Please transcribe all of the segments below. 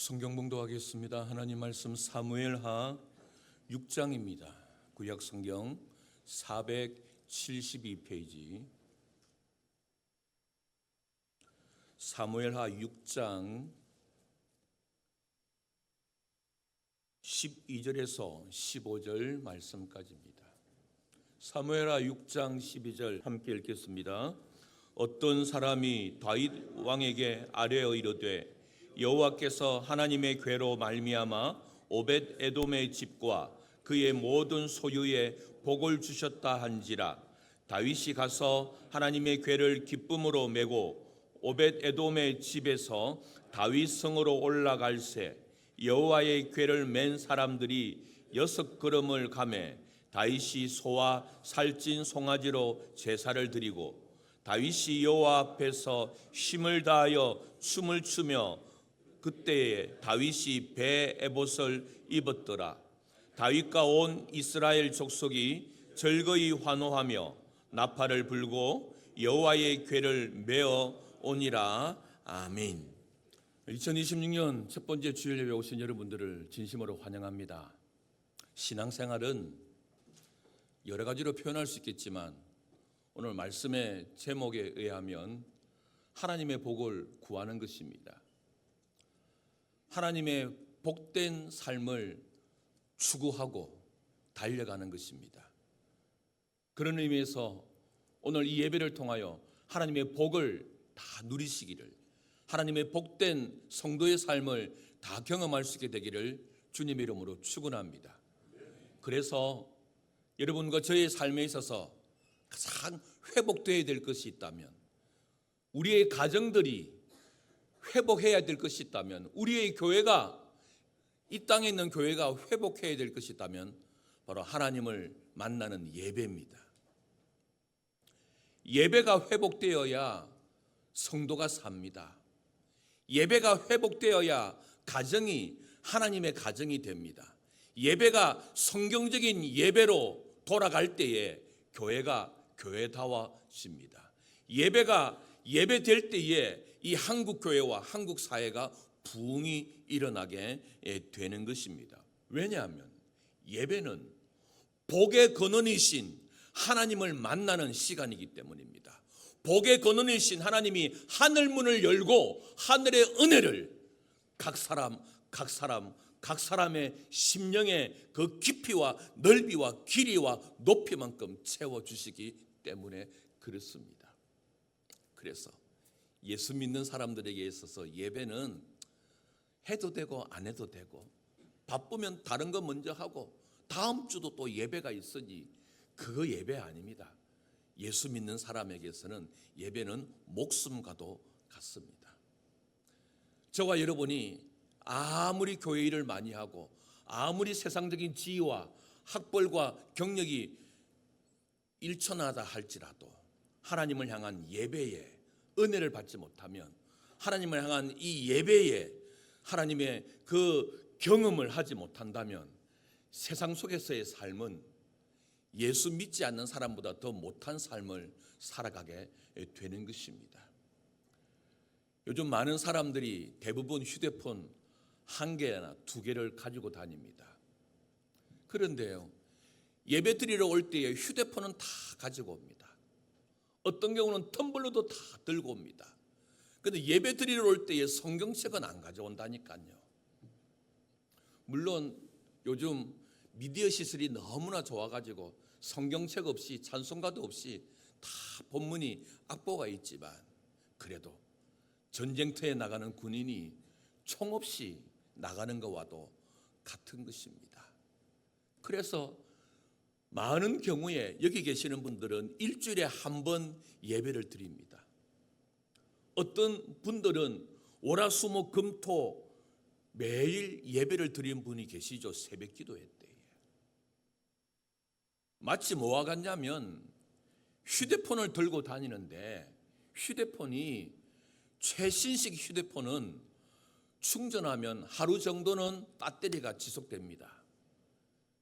성경 봉독하겠습니다. 하나님 말씀 사무엘하 6장입니다. 구약 성경 472페이지. 사무엘하 6장 12절에서 15절 말씀까지입니다. 사무엘하 6장 12절 함께 읽겠습니다. 어떤 사람이 다윗 왕에게 아뢰어 이르되 여호와께서 하나님의 궤로 말미암아 오벳 에돔의 집과 그의 모든 소유에 복을 주셨다 한지라. 다윗이 가서 하나님의 궤를 기쁨으로 메고 오벳 에돔의 집에서 다윗 성으로 올라갈새 여호와의 궤를 맨 사람들이 6걸음을 가매 다윗이 소와 살찐 송아지로 제사를 드리고 다윗이 여호와 앞에서 힘을 다하여 춤을 추며 그때에 다윗이 배 에봇을 입었더라. 다윗과 온 이스라엘 족속이 즐거이 환호하며 나팔을 불고 여호와의 궤를 메어 오니라. 아멘. 2026년 첫 번째 주일 예배 오신 여러분들을 진심으로 환영합니다. 신앙생활은 여러 가지로 표현할 수 있겠지만 오늘 말씀의 제목에 의하면 하나님의 복을 구하는 것입니다. 하나님의 복된 삶을 추구하고 달려가는 것입니다. 그런 의미에서 오늘 이 예배를 통하여 하나님의 복을 다 누리시기를, 하나님의 복된 성도의 삶을 다 경험할 수 있게 되기를 주님의 이름으로 축원합니다. 그래서 여러분과 저의 삶에 있어서 가장 회복되어야 될 것이 있다면, 우리의 가정들이 회복해야 될 것이 있다면, 우리의 교회가, 이 땅에 있는 교회가 회복해야 될 것이 있다면 바로 하나님을 만나는 예배입니다. 예배가 회복되어야 성도가 삽니다. 예배가 회복되어야 가정이 하나님의 가정이 됩니다. 예배가 성경적인 예배로 돌아갈 때에 교회가 교회다워집니다. 예배가 예배될 때에 이 한국 교회와 한국 사회가 부흥이 일어나게 되는 것입니다. 왜냐하면 예배는 복의 근원이신 하나님을 만나는 시간이기 때문입니다. 복의 근원이신 하나님이 하늘문을 열고 하늘의 은혜를 각 사람의 심령의 그 깊이와 넓이와 길이와 높이만큼 채워주시기 때문에 그렇습니다. 그래서 예수 믿는 사람들에게 있어서 예배는 해도 되고 안 해도 되고, 바쁘면 다른 거 먼저 하고 다음 주도 또 예배가 있으니 그거 예배 아닙니다. 예수 믿는 사람에게서는 예배는 목숨과도 같습니다. 저와 여러분이 아무리 교회 일을 많이 하고 아무리 세상적인 지위와 학벌과 경력이 일천하다 할지라도 하나님을 향한 예배에 은혜를 받지 못하면, 하나님을 향한 이 예배에 하나님의 그 경험을 하지 못한다면 세상 속에서의 삶은 예수 믿지 않는 사람보다 더 못한 삶을 살아가게 되는 것입니다. 요즘 많은 사람들이 대부분 휴대폰 1개나 2개를 가지고 다닙니다. 그런데요, 예배 드리러 올 때에 휴대폰은 다 가지고 옵니다. 어떤 경우는 텀블러도 다 들고 옵니다. 그런데 예배 드리러 올 때에 성경책은 안 가져온다니까요. 물론 요즘 미디어 시설이 너무나 좋아가지고 성경책 없이 찬송가도 없이 다 본문이 악보가 있지만, 그래도 전쟁터에 나가는 군인이 총 없이 나가는 것과도 같은 것입니다. 그래서 많은 경우에 여기 계시는 분들은 일주일에 한 번 예배를 드립니다. 어떤 분들은 월화수목 금토 매일 예배를 드린 분이 계시죠. 새벽 기도회 때에. 마치 뭐와 같냐면 휴대폰을 들고 다니는데, 휴대폰이 최신식 휴대폰은 충전하면 하루 정도는 배터리가 지속됩니다.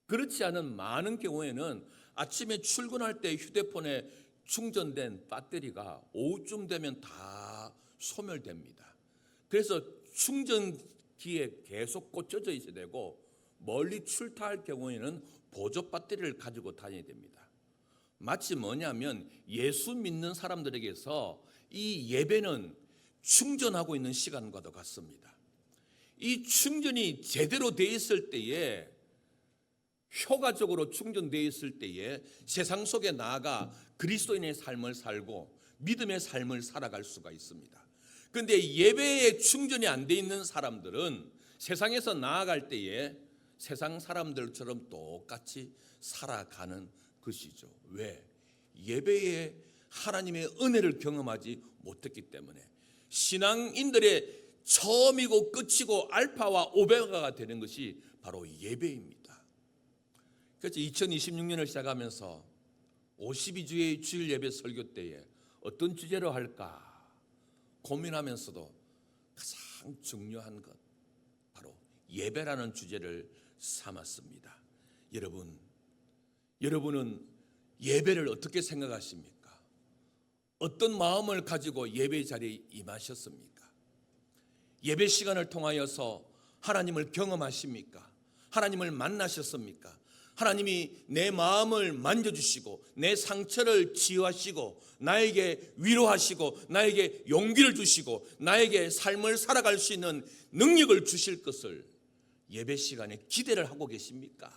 그렇지 않은 많은 경우에는 아침에 출근할 때 휴대폰에 충전된 배터리가 오후쯤 되면 다 소멸됩니다. 그래서 충전 귀에 계속 꽂혀져 있어야 되고, 멀리 출타할 경우에는 보조 배터리를 가지고 다녀야 됩니다. 마치 뭐냐면 예수 믿는 사람들에게서 이 예배는 충전하고 있는 시간과도 같습니다. 이 충전이 제대로 돼 있을 때에, 효과적으로 충전되어 있을 때에 세상 속에 나아가 그리스도인의 삶을 살고 믿음의 삶을 살아갈 수가 있습니다. 그런데 예배에 충전이 안 돼 있는 사람들은 세상에서 나아갈 때에 세상 사람들처럼 똑같이 살아가는 것이죠. 왜? 예배에 하나님의 은혜를 경험하지 못했기 때문에. 신앙인들의 처음이고 끝이고 알파와 오메가가 되는 것이 바로 예배입니다. 그래서 2026년을 시작하면서 52주의 주일 예배 설교 때에 어떤 주제로 할까 고민하면서도 가장 중요한 것, 바로 예배라는 주제를 삼았습니다. 여러분은 예배를 어떻게 생각하십니까? 어떤 마음을 가지고 예배 자리에 임하셨습니까? 예배 시간을 통하여서 하나님을 경험하십니까? 하나님을 만나셨습니까? 하나님이 내 마음을 만져주시고 내 상처를 치유하시고 나에게 위로하시고 나에게 용기를 주시고 나에게 삶을 살아갈 수 있는 능력을 주실 것을 예배 시간에 기대를 하고 계십니까?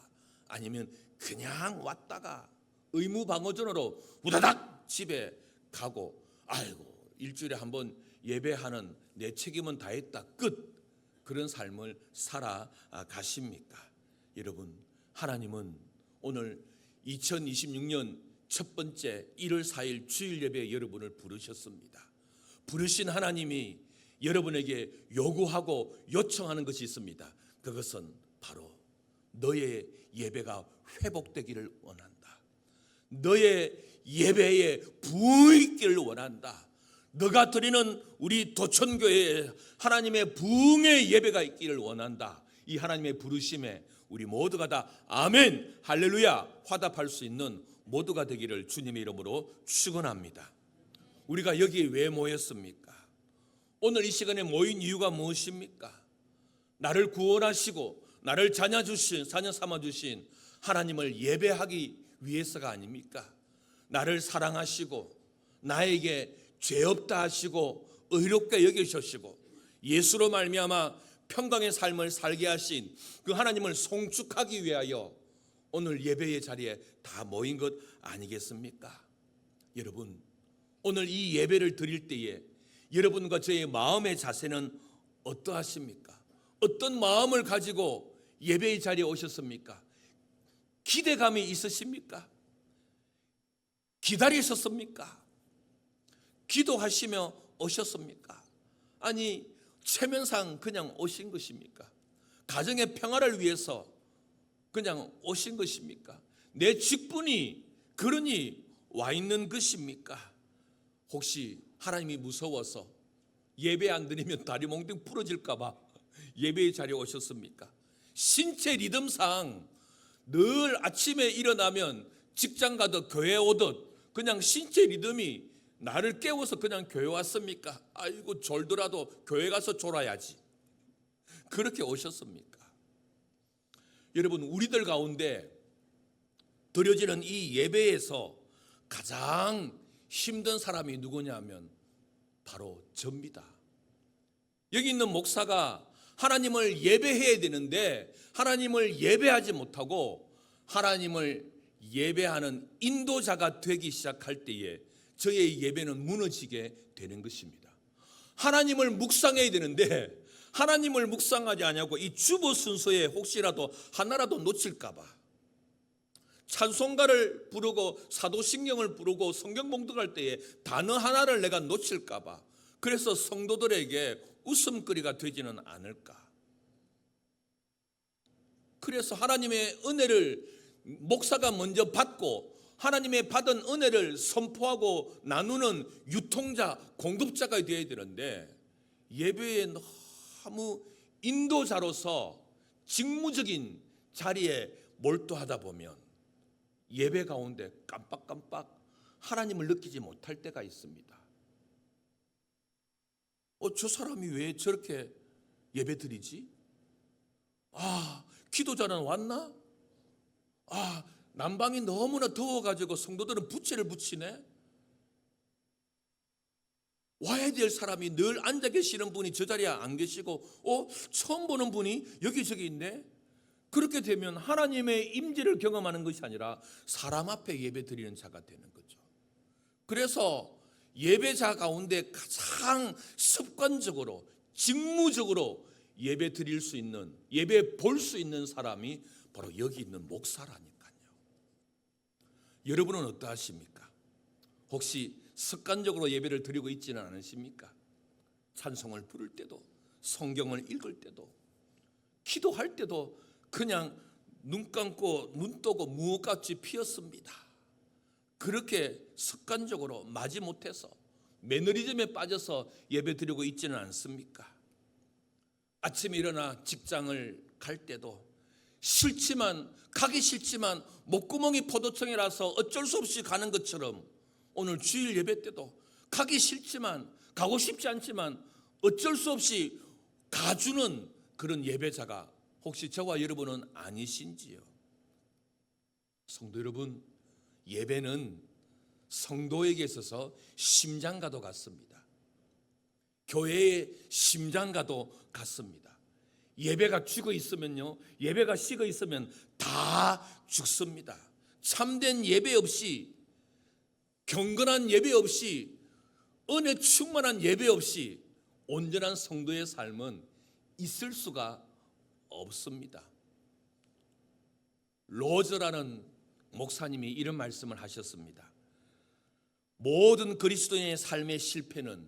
아니면 그냥 왔다가 의무방어전으로 우다닥 집에 가고, 아이고 일주일에 한번 예배하는 내 책임은 다했다, 끝, 그런 삶을 살아가십니까? 여러분, 하나님은 오늘 2026년 첫 번째 1월 4일 주일 예배에 여러분을 부르셨습니다. 부르신 하나님이 여러분에게 요구하고 요청하는 것이 있습니다. 그것은 바로 너의 예배가 회복되기를 원한다. 너의 예배에 부흥이 있기를 원한다. 너가 드리는 우리 도천교회에 하나님의 부흥의 예배가 있기를 원한다. 이 하나님의 부르심에 우리 모두가 다 아멘, 할렐루야 화답할 수 있는 모두가 되기를 주님의 이름으로 축원합니다. 우리가 여기에 왜 모였습니까? 오늘 이 시간에 모인 이유가 무엇입니까? 나를 구원하시고 나를 자녀 삼아 주신 하나님을 예배하기 위해서가 아닙니까? 나를 사랑하시고 나에게 죄 없다 하시고 의롭게 여기셨시고 예수로 말미암아 평강의 삶을 살게 하신 그 하나님을 송축하기 위하여 오늘 예배의 자리에 다 모인 것 아니겠습니까? 여러분, 오늘 이 예배를 드릴 때에 여러분과 저의 마음의 자세는 어떠하십니까? 어떤 마음을 가지고 예배의 자리에 오셨습니까? 기대감이 있으십니까? 기다리셨습니까? 기도하시며 오셨습니까? 아니, 체면상 그냥 오신 것입니까? 가정의 평화를 위해서 그냥 오신 것입니까? 내 직분이 그러니 와 있는 것입니까? 혹시 하나님이 무서워서 예배 안 드리면 다리 몽둥 부러질까 봐 예배의 자리에 오셨습니까? 신체 리듬상 늘 아침에 일어나면 직장 가듯 교회 오듯 그냥 신체 리듬이 나를 깨워서 그냥 교회 왔습니까? 아이고 졸더라도 교회 가서 졸아야지, 그렇게 오셨습니까? 여러분, 우리들 가운데 드려지는 이 예배에서 가장 힘든 사람이 누구냐면 바로 접니다. 여기 있는 목사가 하나님을 예배해야 되는데 하나님을 예배하지 못하고 하나님을 예배하는 인도자가 되기 시작할 때에 저의 예배는 무너지게 되는 것입니다. 하나님을 묵상해야 되는데 하나님을 묵상하지 않냐고 이 주보 순서에 혹시라도 하나라도 놓칠까 봐 찬송가를 부르고 사도신경을 부르고 성경 봉독할 때에 단어 하나를 내가 놓칠까 봐 그래서 성도들에게 웃음거리가 되지는 않을까. 그래서 하나님의 은혜를 목사가 먼저 받고 하나님의 받은 은혜를 선포하고 나누는 유통자, 공급자가 되어야 되는데 예배에 너무 인도자로서 직무적인 자리에 몰두하다 보면 예배 가운데 깜빡깜빡 하나님을 느끼지 못할 때가 있습니다. 저 사람이 왜 저렇게 예배 드리지? 기도자는 왔나? 난방이 너무나 더워가지고 성도들은 부채를 붙이네. 와야 될 사람이 늘 앉아 계시는 분이 저 자리에 안 계시고 처음 보는 분이 여기저기 있네. 그렇게 되면 하나님의 임재를 경험하는 것이 아니라 사람 앞에 예배 드리는 자가 되는 거죠. 그래서 예배자 가운데 가장 습관적으로 직무적으로 예배 드릴 수 있는, 예배 볼 수 있는 사람이 바로 여기 있는 목사라니까요. 여러분은 어떠하십니까? 혹시 습관적으로 예배를 드리고 있지는 않으십니까? 찬송을 부를 때도, 성경을 읽을 때도, 기도할 때도 그냥 눈 감고 눈 뜨고 무엇같이 피었습니다. 그렇게 습관적으로 마지못해서 매너리즘에 빠져서 예배 드리고 있지는 않습니까? 아침에 일어나 직장을 갈 때도 가기 싫지만 목구멍이 포도청이라서 어쩔 수 없이 가는 것처럼 오늘 주일 예배 때도 가기 싫지만, 가고 싶지 않지만 어쩔 수 없이 가주는 그런 예배자가 혹시 저와 여러분은 아니신지요? 성도 여러분, 예배는 성도에게 있어서 심장과도 같습니다. 교회의 심장과도 같습니다. 예배가 죽어 있으면요, 예배가 식어 있으면 다 죽습니다. 참된 예배 없이, 경건한 예배 없이, 은혜 충만한 예배 없이 온전한 성도의 삶은 있을 수가 없습니다. 로저라는 목사님이 이런 말씀을 하셨습니다. 모든 그리스도인의 삶의 실패는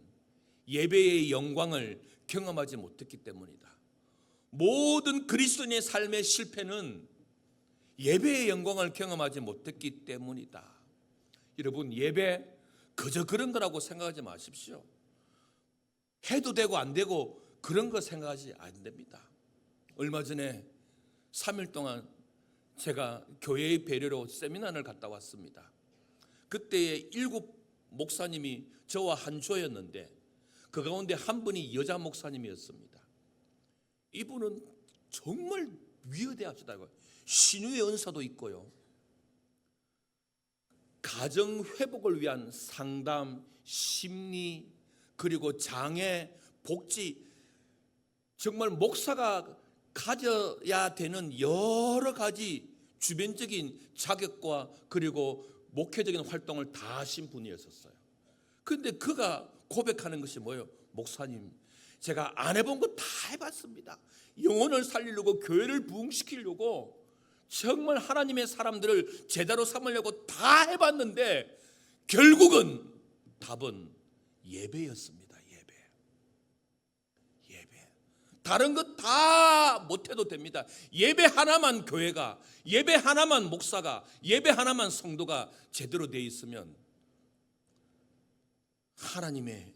예배의 영광을 경험하지 못했기 때문이다. 모든 그리스도인의 삶의 실패는 예배의 영광을 경험하지 못했기 때문이다. 여러분, 예배 그저 그런 거라고 생각하지 마십시오. 해도 되고 안 되고 그런 거 생각하지 안 됩니다. 얼마 전에 3일 동안 제가 교회의 배려로 세미나를 갔다 왔습니다. 그때에 7 목사님이 저와 한 조였는데 그 가운데 한 분이 여자 목사님이었습니다. 이분은 정말 위대하시다고요. 신유의 은사도 있고요, 가정 회복을 위한 상담, 심리, 그리고 장애, 복지, 정말 목사가 가져야 되는 여러 가지 주변적인 자격과 그리고 목회적인 활동을 다 하신 분이었어요. 그런데 그가 고백하는 것이 뭐예요? 목사님, 제가 안 해본 거 다 해봤습니다. 영혼을 살리려고, 교회를 부흥시키려고, 정말 하나님의 사람들을 제자로 삼으려고 다 해봤는데 결국은 답은 예배였습니다. 예배. 다른 것 다 못해도 됩니다. 예배 하나만 교회가, 예배 하나만 목사가, 예배 하나만 성도가 제대로 되어 있으면 하나님의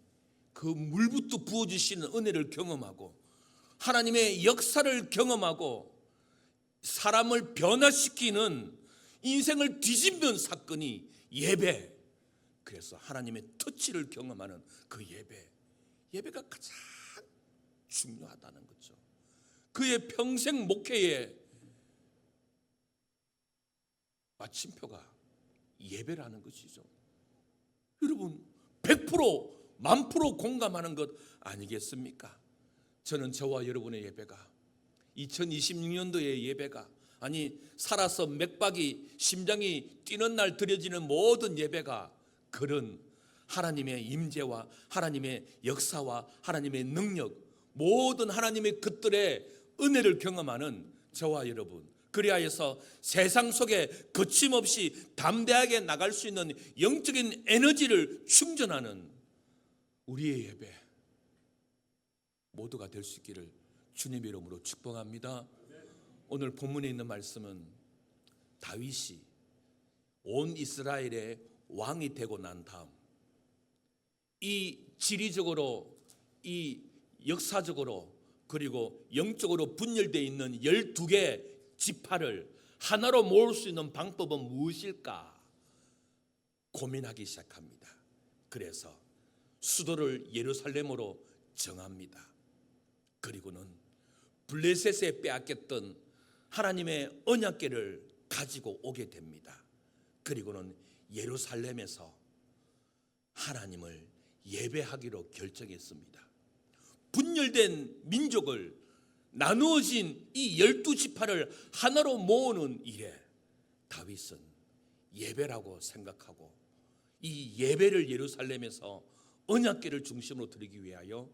그 물부터 부어주시는 은혜를 경험하고 하나님의 역사를 경험하고 사람을 변화시키는, 인생을 뒤집는 사건이 예배. 그래서 하나님의 터치를 경험하는 그 예배가 가장 중요하다는 거죠. 그의 평생 목회의 마침표가 예배라는 것이죠. 여러분, 100% 1000% 공감하는 것 아니겠습니까? 저는 저와 여러분의 예배가, 2026년도의 예배가, 아니 살아서 맥박이, 심장이 뛰는 날 드려지는 모든 예배가 그런 하나님의 임재와 하나님의 역사와 하나님의 능력, 모든 하나님의 것들의 은혜를 경험하는 저와 여러분, 그리하여서 세상 속에 거침없이 담대하게 나갈 수 있는 영적인 에너지를 충전하는 우리의 예배 모두가 될 수 있기를 주님의 이름으로 축복합니다. 오늘 본문에 있는 말씀은 다윗이 온 이스라엘의 왕이 되고 난 다음, 이 지리적으로, 이 역사적으로, 그리고 영적으로 분열되어 있는 12개 지파를 하나로 모을 수 있는 방법은 무엇일까 고민하기 시작합니다. 그래서 수도를 예루살렘으로 정합니다. 그리고는 블레셋에 빼앗겼던 하나님의 언약궤를 가지고 오게 됩니다. 그리고는 예루살렘에서 하나님을 예배하기로 결정했습니다. 분열된 민족을, 나누어진 이 12지파를 하나로 모으는 일에 다윗은 예배라고 생각하고 이 예배를 예루살렘에서 언약궤를 중심으로 드리기 위하여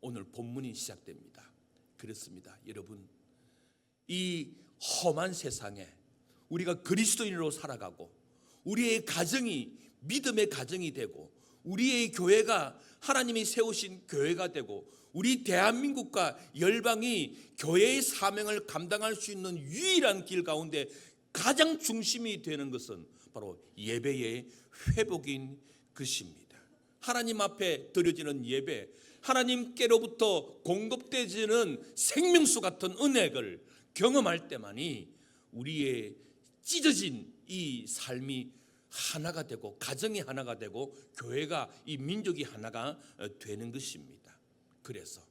오늘 본문이 시작됩니다. 그렇습니다. 여러분, 이 험한 세상에 우리가 그리스도인으로 살아가고 우리의 가정이 믿음의 가정이 되고 우리의 교회가 하나님이 세우신 교회가 되고 우리 대한민국과 열방이 교회의 사명을 감당할 수 있는 유일한 길 가운데 가장 중심이 되는 것은 바로 예배의 회복인 것입니다. 하나님 앞에 드려지는 예배, 하나님께로부터 공급되지는 생명수 같은 은혜를 경험할 때만이 우리의 찢어진 이 삶이 하나가 되고 가정이 하나가 되고 교회가 이 민족이 하나가 되는 것입니다. 그래서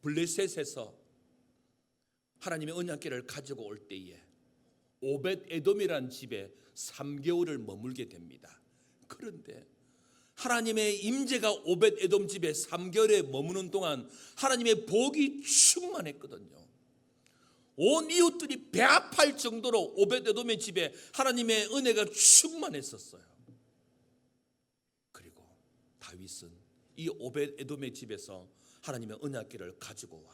블레셋에서 하나님의 언약궤를 가지고 올 때에 오벳 에돔이라는 집에 3개월을 머물게 됩니다. 그런데 하나님의 임재가 오벳 에돔 집에 3개월에 머무는 동안 하나님의 복이 충만했거든요. 온 이웃들이 배아파할 정도로 오벳 에돔의 집에 하나님의 은혜가 충만했었어요. 그리고 다윗은 이 오벳 에돔의 집에서 하나님의 언약궤를 가지고 와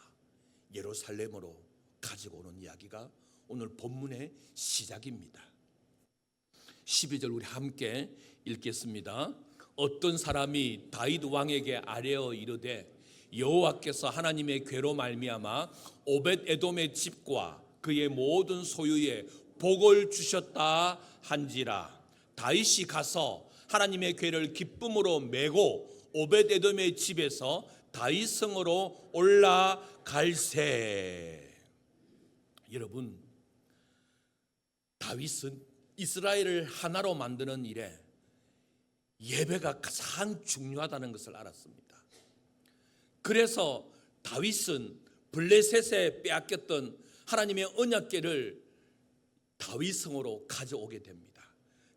예루살렘으로 가지고 오는 이야기가 오늘 본문의 시작입니다. 12절 우리 함께 읽겠습니다. 어떤 사람이 다윗 왕에게 아뢰어 이르되 여호와께서 하나님의 궤로 말미암아 오벳 에돔의 집과 그의 모든 소유에 복을 주셨다 한지라. 다윗이 가서 하나님의 궤를 기쁨으로 메고 오벳 에돔의 집에서 다윗 성으로 올라갈세. 여러분, 다윗은 이스라엘을 하나로 만드는 일에 예배가 가장 중요하다는 것을 알았습니다. 그래서 다윗은 블레셋에 빼앗겼던 하나님의 언약궤를 다윗 성으로 가져오게 됩니다.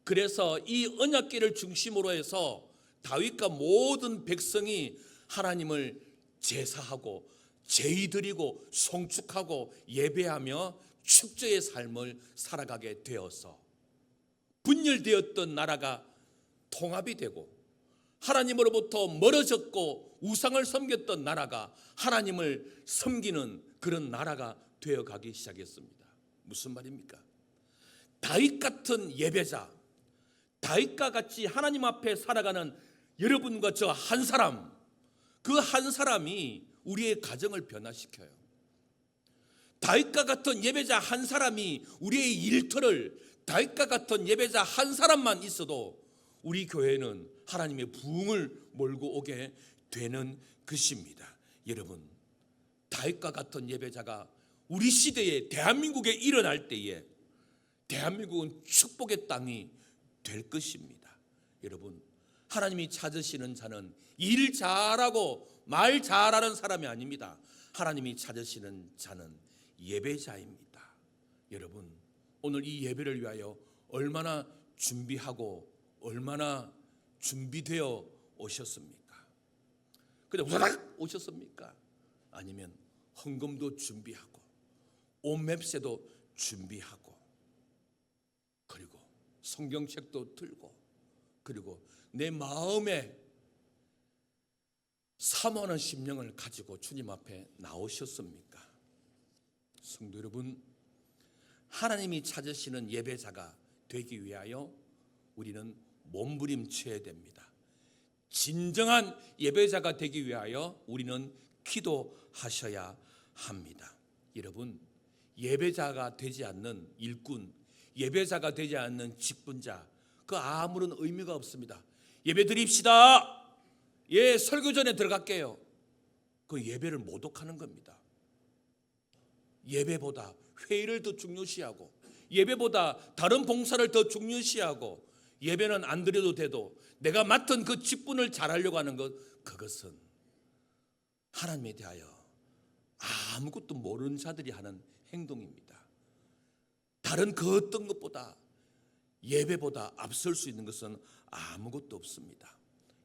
그래서 이 언약궤를 중심으로 해서 다윗과 모든 백성이 하나님을 제사하고 제의드리고 송축하고 예배하며 축제의 삶을 살아가게 되어서 분열되었던 나라가 통합이 되고 하나님으로부터 멀어졌고 우상을 섬겼던 나라가 하나님을 섬기는 그런 나라가 되어가기 시작했습니다. 무슨 말입니까? 다윗 같은 예배자, 다윗과 같이 하나님 앞에 살아가는 여러분과 저 한 사람, 그 한 사람이 우리의 가정을 변화시켜요. 다윗과 같은 예배자 한 사람이 우리의 일터를, 다윗과 같은 예배자 한 사람만 있어도 우리 교회는 하나님의 부흥을 몰고 오게 되는 것입니다. 여러분, 다윗과 같은 예배자가 우리 시대에 대한민국에 일어날 때에 대한민국은 축복의 땅이 될 것입니다. 여러분, 하나님이 찾으시는 자는 일 잘하고 말 잘하는 사람이 아닙니다. 하나님이 찾으시는 자는 예배자입니다. 여러분, 오늘 이 예배를 위하여 얼마나 준비하고 얼마나 준비되어 오셨습니까? 그냥 우다닥 오셨습니까? 아니면 헌금도 준비하고 옷맵새도 준비하고 그리고 성경책도 들고 그리고 내 마음에 사모하는 심령을 가지고 주님 앞에 나오셨습니까? 성도 여러분, 하나님이 찾으시는 예배자가 되기 위하여 우리는 몸부림쳐야 됩니다. 진정한 예배자가 되기 위하여 우리는 기도하셔야 합니다. 여러분, 예배자가 되지 않는 일꾼, 예배자가 되지 않는 직분자, 그 아무런 의미가 없습니다. 예배 드립시다. 예, 설교 전에 들어갈게요. 그 예배를 모독하는 겁니다. 예배보다 회의를 더 중요시하고 예배보다 다른 봉사를 더 중요시하고 예배는 안 드려도 돼도 내가 맡은 그 직분을 잘하려고 하는 것, 그것은 하나님에 대하여 아무것도 모르는 자들이 하는 행동입니다. 다른 그 어떤 것보다, 예배보다 앞설 수 있는 것은 아무것도 없습니다.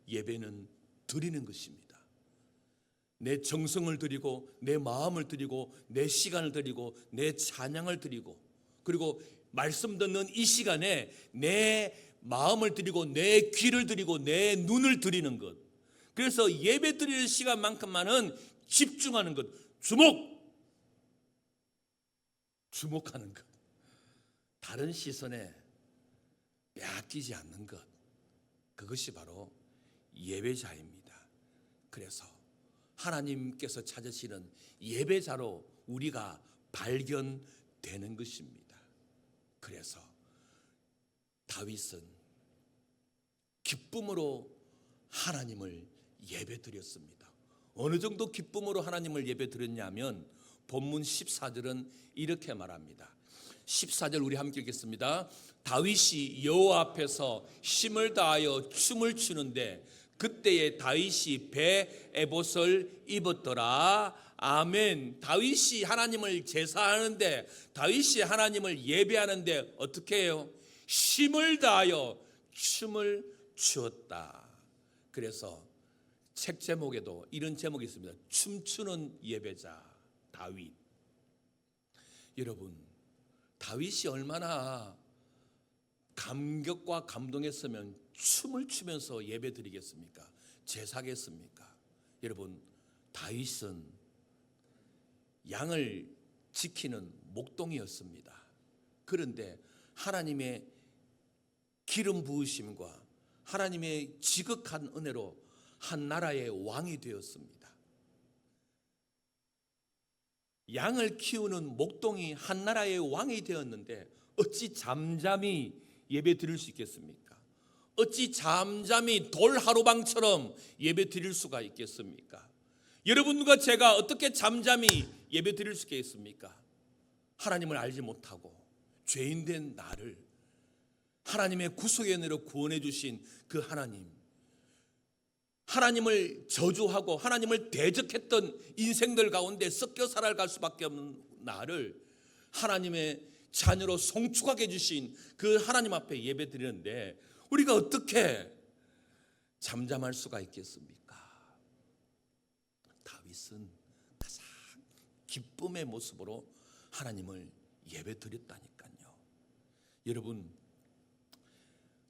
예배는 드리는 것입니다. 내 정성을 드리고, 내 마음을 드리고, 내 시간을 드리고, 내 찬양을 드리고, 그리고 말씀 듣는 이 시간에 내 마음을 드리고, 내 귀를 드리고, 내 눈을 드리는 것. 그래서 예배 드리는 시간만큼만은 집중하는 것, 주목하는 것, 다른 시선에 빼앗기지 않는 것, 그것이 바로 예배자입니다. 그래서 하나님께서 찾으시는 예배자로 우리가 발견되는 것입니다. 그래서 다윗은 기쁨으로 하나님을 예배드렸습니다. 어느 정도 기쁨으로 하나님을 예배드렸냐면 본문 14절은 이렇게 말합니다. 14절 우리 함께 읽겠습니다. 다윗이 여호와 앞에서 힘을 다하여 춤을 추는데 그때에 다윗이 배 에봇을 입었더라. 아멘. 다윗이 하나님을 제사하는데, 다윗이 하나님을 예배하는데 어떻게 해요? 힘을 다하여 춤을 추었다. 그래서 책 제목에도 이런 제목이 있습니다. 춤추는 예배자 다윗. 여러분, 다윗이 얼마나 감격과 감동했으면 춤을 추면서 예배 드리겠습니까? 제사겠습니까? 여러분, 다윗은 양을 지키는 목동이었습니다. 그런데 하나님의 기름 부으심과 하나님의 지극한 은혜로 한 나라의 왕이 되었습니다. 양을 키우는 목동이 한 나라의 왕이 되었는데 어찌 잠잠히 예배 드릴 수 있겠습니까? 어찌 잠잠히 돌 하루방처럼 예배 드릴 수가 있겠습니까? 여러분과 제가 어떻게 잠잠히 예배 드릴 수 있겠습니까? 하나님을 알지 못하고 죄인된 나를 하나님의 구속의 은혜로 구원해 주신 그 하나님을 저주하고 하나님을 대적했던 인생들 가운데 섞여 살아갈 수밖에 없는 나를 하나님의 자녀로 송축하게 해주신 그 하나님 앞에 예배 드리는데 우리가 어떻게 잠잠할 수가 있겠습니까? 다윗은 가장 기쁨의 모습으로 하나님을 예배 드렸다니까요. 여러분,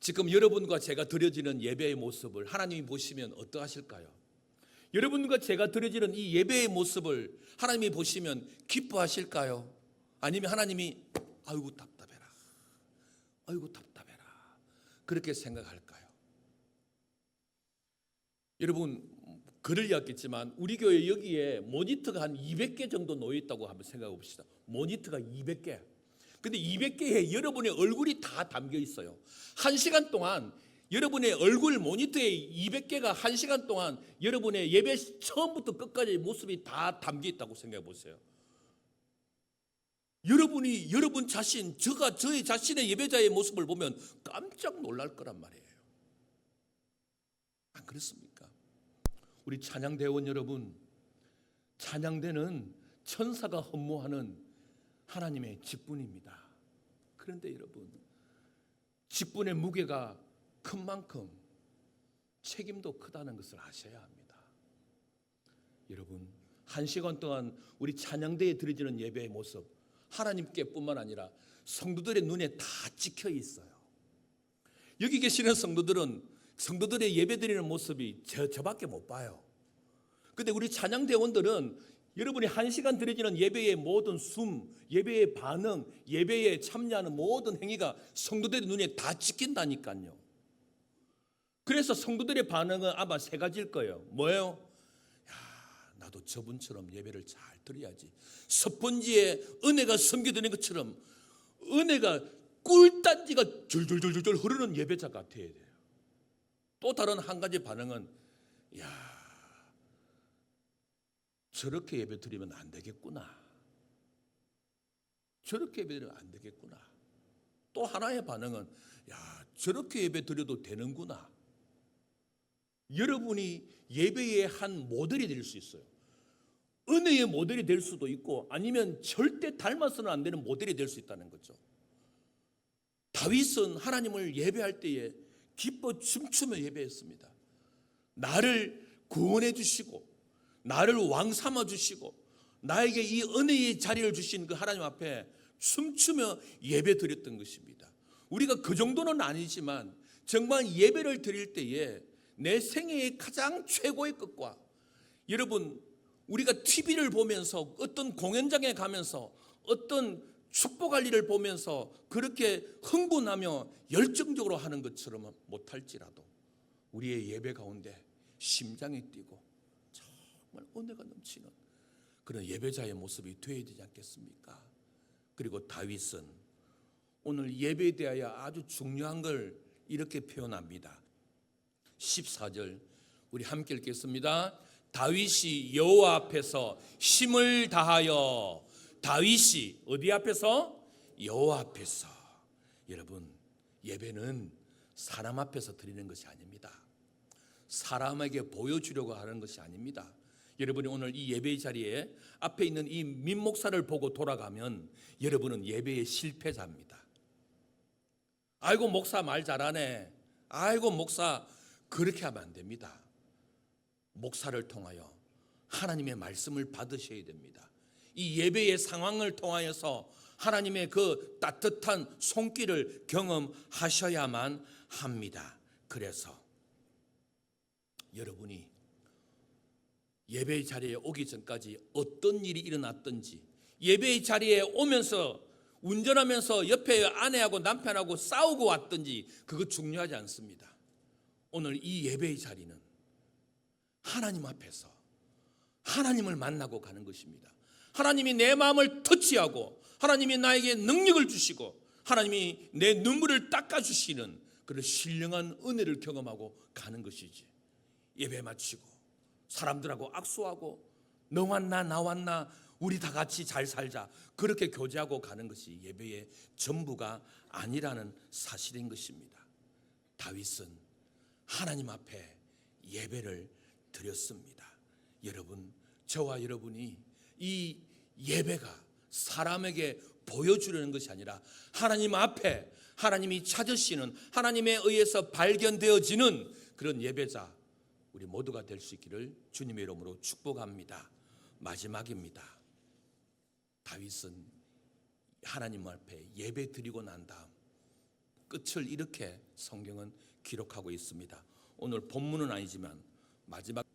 지금 여러분과 제가 드려지는 예배의 모습을 하나님이 보시면 어떠하실까요? 여러분과 제가 드려지는 이 예배의 모습을 하나님이 보시면 기뻐하실까요? 아니면 하나님이 아이고 답답해라, 아이고 답답해라, 그렇게 생각할까요? 여러분, 글을 읽었겠지만 우리 교회 여기에 모니터가 한 200개 정도 놓여 있다고 한번 생각해 봅시다. 모니터가 200개. 근데 200개에 여러분의 얼굴이 다 담겨 있어요. 1시간 동안 여러분의 얼굴 모니터에 200개가 1시간 동안 여러분의 예배 처음부터 끝까지 모습이 다 담겨 있다고 생각해 보세요. 여러분이 여러분 자신, 저의 자신의 예배자의 모습을 보면 깜짝 놀랄 거란 말이에요. 안 그렇습니까? 우리 찬양대원 여러분, 찬양대는 천사가 헌모하는 하나님의 직분입니다. 그런데 여러분, 직분의 무게가 큰 만큼 책임도 크다는 것을 아셔야 합니다. 여러분, 1시간 동안 우리 찬양대에 드려지는 예배의 모습, 하나님께 뿐만 아니라 성도들의 눈에 다 찍혀 있어요. 여기 계시는 성도들의 예배 드리는 모습이 저밖에 못 봐요. 근데 우리 찬양대원들은 여러분이 1시간 드려지는 예배의 모든 숨, 예배의 반응, 예배에 참여하는 모든 행위가 성도들의 눈에 다 찍힌다니까요. 그래서 성도들의 반응은 아마 3가지일 거예요. 뭐예요? 야, 나도 저분처럼 예배를 잘 드려야지. 스펀지에 은혜가 섬겨드는 것처럼 은혜가 꿀단지가 줄줄줄줄 흐르는 예배자 같아야 돼요. 또 다른 한 가지 반응은 야, 저렇게 예배 드리면 안 되겠구나. 저렇게 예배 드리면 안 되겠구나. 또 하나의 반응은 야, 저렇게 예배 드려도 되는구나. 여러분이 예배의 한 모델이 될 수 있어요. 은혜의 모델이 될 수도 있고 아니면 절대 닮아서는 안 되는 모델이 될 수 있다는 거죠. 다윗은 하나님을 예배할 때에 기뻐 춤추며 예배했습니다. 나를 구원해 주시고 나를 왕 삼아 주시고 나에게 이 은혜의 자리를 주신 그 하나님 앞에 춤추며 예배 드렸던 것입니다. 우리가 그 정도는 아니지만 정말 예배를 드릴 때에 내 생애의 가장 최고의 것과 여러분 우리가 TV를 보면서 어떤 공연장에 가면서 어떤 축복할 일을 보면서 그렇게 흥분하며 열정적으로 하는 것처럼 못할지라도 우리의 예배 가운데 심장이 뛰고 정말 은혜가 넘치는 그런 예배자의 모습이 되어야 되지 않겠습니까? 그리고 다윗은 오늘 예배에 대하여 아주 중요한 걸 이렇게 표현합니다. 14절 우리 함께 읽겠습니다. 다윗이 여호와 앞에서 힘을 다하여 다윗이 어디 앞에서? 여호와 앞에서. 여러분 예배는 사람 앞에서 드리는 것이 아닙니다. 사람에게 보여주려고 하는 것이 아닙니다. 여러분이 오늘 이 예배의 자리에 앞에 있는 이 민목사를 보고 돌아가면 여러분은 예배의 실패자입니다. 아이고 목사 말 잘하네. 아이고 목사 그렇게 하면 안 됩니다. 목사를 통하여 하나님의 말씀을 받으셔야 됩니다. 이 예배의 상황을 통하여서 하나님의 그 따뜻한 손길을 경험하셔야만 합니다. 그래서 여러분이 예배의 자리에 오기 전까지 어떤 일이 일어났든지 예배의 자리에 오면서 운전하면서 옆에 아내하고 남편하고 싸우고 왔든지 그거 중요하지 않습니다. 오늘 이 예배의 자리는 하나님 앞에서 하나님을 만나고 가는 것입니다. 하나님이 내 마음을 터치하고 하나님이 나에게 능력을 주시고 하나님이 내 눈물을 닦아주시는 그런 신령한 은혜를 경험하고 가는 것이지. 예배 마치고 사람들하고 악수하고 너 왔나 나 왔나 우리 다 같이 잘 살자 그렇게 교제하고 가는 것이 예배의 전부가 아니라는 사실인 것입니다. 다윗은 하나님 앞에 예배를 드렸습니다. 여러분 저와 여러분이 이 예배가 사람에게 보여주려는 것이 아니라 하나님 앞에 하나님이 찾으시는 하나님에 의해서 발견되어지는 그런 예배자 우리 모두가 될 수 있기를 주님의 이름으로 축복합니다. 마지막입니다. 다윗은 하나님 앞에 예배 드리고 난 다음 끝을 이렇게 성경은 기록하고 있습니다. 오늘 본문은 아니지만 마지막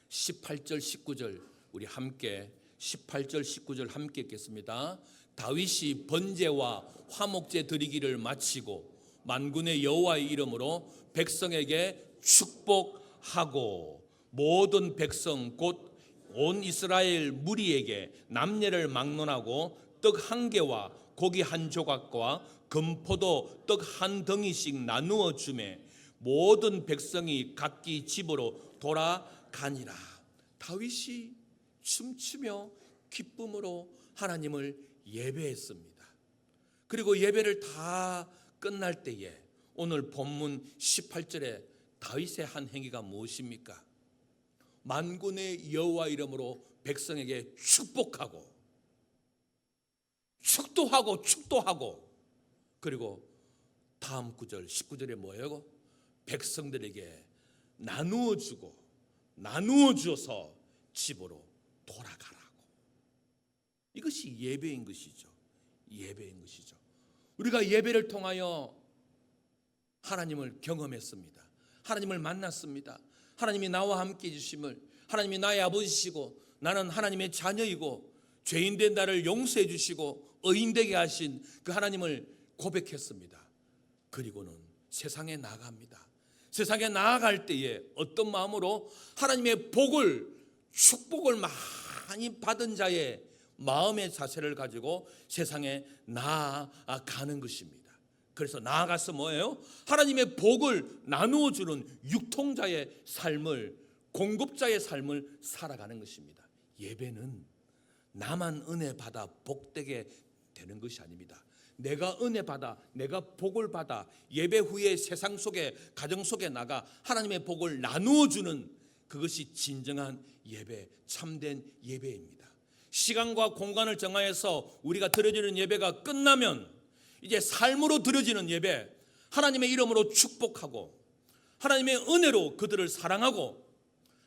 18절 19절 우리 함께 18절 19절 함께 읽겠습니다. 다윗이 번제와 화목제 드리기를 마치고 만군의 여호와의 이름으로 백성에게 축복하고 모든 백성 곧 온 이스라엘 무리에게 남녀를 막론하고 떡 한 개와 고기 한 조각과 금포도 떡 한 덩이씩 나누어 주매 모든 백성이 각기 집으로 돌아가니라. 다윗이 춤추며 기쁨으로 하나님을 예배했습니다. 그리고 예배를 다 끝날 때에 오늘 본문 18절에 다윗의 한 행위가 무엇입니까? 만군의 여호와 이름으로 백성에게 축복하고 축도하고 그리고 다음 구절 19절에 뭐예요? 백성들에게 나누어 주어서 집으로 돌아가라고. 이것이 예배인 것이죠. 예배인 것이죠. 우리가 예배를 통하여 하나님을 경험했습니다. 하나님을 만났습니다. 하나님이 나와 함께 해주심을, 하나님이 나의 아버지시고 나는 하나님의 자녀이고 죄인된 나를 용서해 주시고 의인되게 하신 그 하나님을 고백했습니다. 그리고는 세상에 나아갑니다. 세상에 나아갈 때에 어떤 마음으로 하나님의 복을, 축복을 많이 받은 자의 마음의 자세를 가지고 세상에 나아가는 것입니다. 그래서 나아가서 뭐예요? 하나님의 복을 나누어 주는 육통자의 삶을, 공급자의 삶을 살아가는 것입니다. 예배는 나만 은혜 받아 복되게 되는 것이 아닙니다. 내가 은혜 받아, 내가 복을 받아 예배 후에 세상 속에, 가정 속에 나가 하나님의 복을 나누어 주는 그것이 진정한 예배, 참된 예배입니다. 시간과 공간을 정하여서 우리가 드려지는 예배가 끝나면 이제 삶으로 드려지는 예배, 하나님의 이름으로 축복하고 하나님의 은혜로 그들을 사랑하고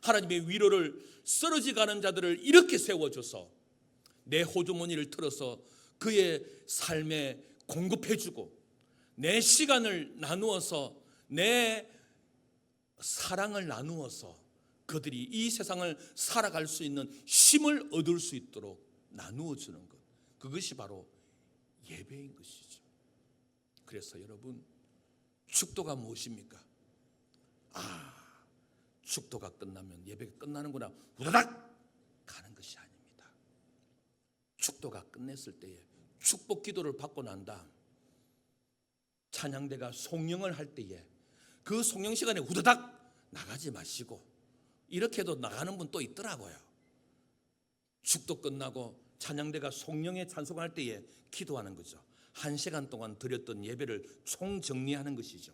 하나님의 위로를 쓰러져가는 자들을 이렇게 세워줘서 내 호주머니를 틀어서 그의 삶에 공급해주고 내 시간을 나누어서 내 사랑을 나누어서 그들이 이 세상을 살아갈 수 있는 힘을 얻을 수 있도록 나누어 주는 것, 그것이 바로 예배인 것이죠. 그래서 여러분, 축도가 무엇입니까? 축도가 끝나면 예배가 끝나는구나 우다닥 가는 것이 아닙니다. 축도가 끝냈을 때에 축복 기도를 받고 난 다음 찬양대가 송영을 할 때에 그 송영 시간에 우다닥 나가지 마시고, 이렇게도 나가는 분 또 있더라고요. 축도 끝나고 찬양대가 송영에 찬송할 때에 기도하는 거죠. 1시간 동안 드렸던 예배를 총정리하는 것이죠.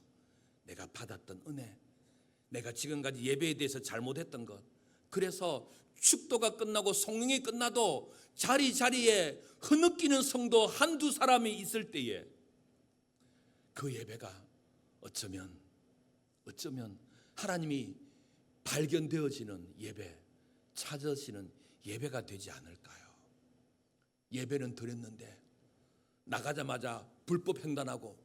내가 받았던 은혜, 내가 지금까지 예배에 대해서 잘못했던 것. 그래서 축도가 끝나고 송영이 끝나도 자리자리에 흐느끼는 성도 한두 사람이 있을 때에 그 예배가 어쩌면 하나님이 발견되어지는 예배, 찾아지는 예배가 되지 않을까요? 예배는 드렸는데 나가자마자 불법 횡단하고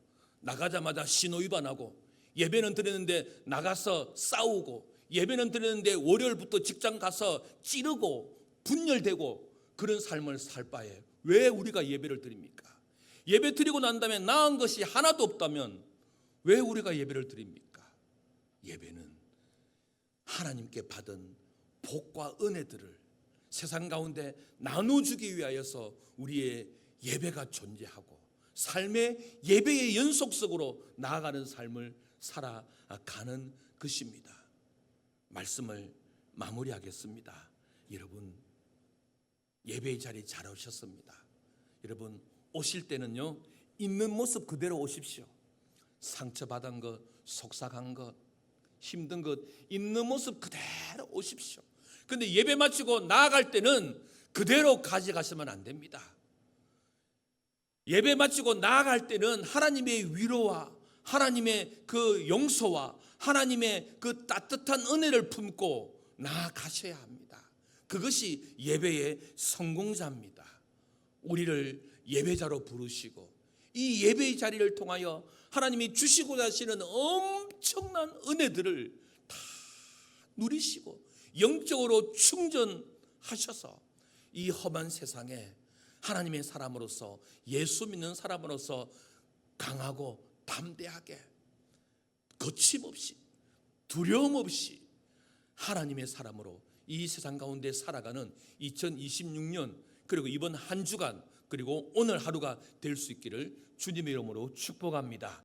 나가자마자 신호위반하고, 예배는 드렸는데 나가서 싸우고, 예배는 드렸는데 월요일부터 직장 가서 찌르고 분열되고, 그런 삶을 살 바에 왜 우리가 예배를 드립니까? 예배 드리고 난 다음에 나은 것이 하나도 없다면 왜 우리가 예배를 드립니까? 예배는 하나님께 받은 복과 은혜들을 세상 가운데 나눠주기 위하여서 우리의 예배가 존재하고 삶의 예배의 연속성으로 나아가는 삶을 살아가는 것입니다. 말씀을 마무리하겠습니다. 여러분, 예배의 자리 잘 오셨습니다. 여러분, 오실 때는요, 있는 모습 그대로 오십시오. 상처받은 것, 속삭한 것, 힘든 것 있는 모습 그대로 오십시오. 그런데 예배 마치고 나아갈 때는 그대로 가져가시면 안 됩니다. 예배 마치고 나아갈 때는 하나님의 위로와 하나님의 그 용서와 하나님의 그 따뜻한 은혜를 품고 나아가셔야 합니다. 그것이 예배의 성공자입니다. 우리를 예배자로 부르시고 이 예배의 자리를 통하여 하나님이 주시고자 하시는 엄청난 은혜들을 다 누리시고 영적으로 충전하셔서 이 험한 세상에 하나님의 사람으로서, 예수 믿는 사람으로서 강하고 담대하게 거침없이 두려움 없이 하나님의 사람으로 이 세상 가운데 살아가는 2026년, 그리고 이번 한 주간, 그리고 오늘 하루가 될 수 있기를 주님의 이름으로 축복합니다.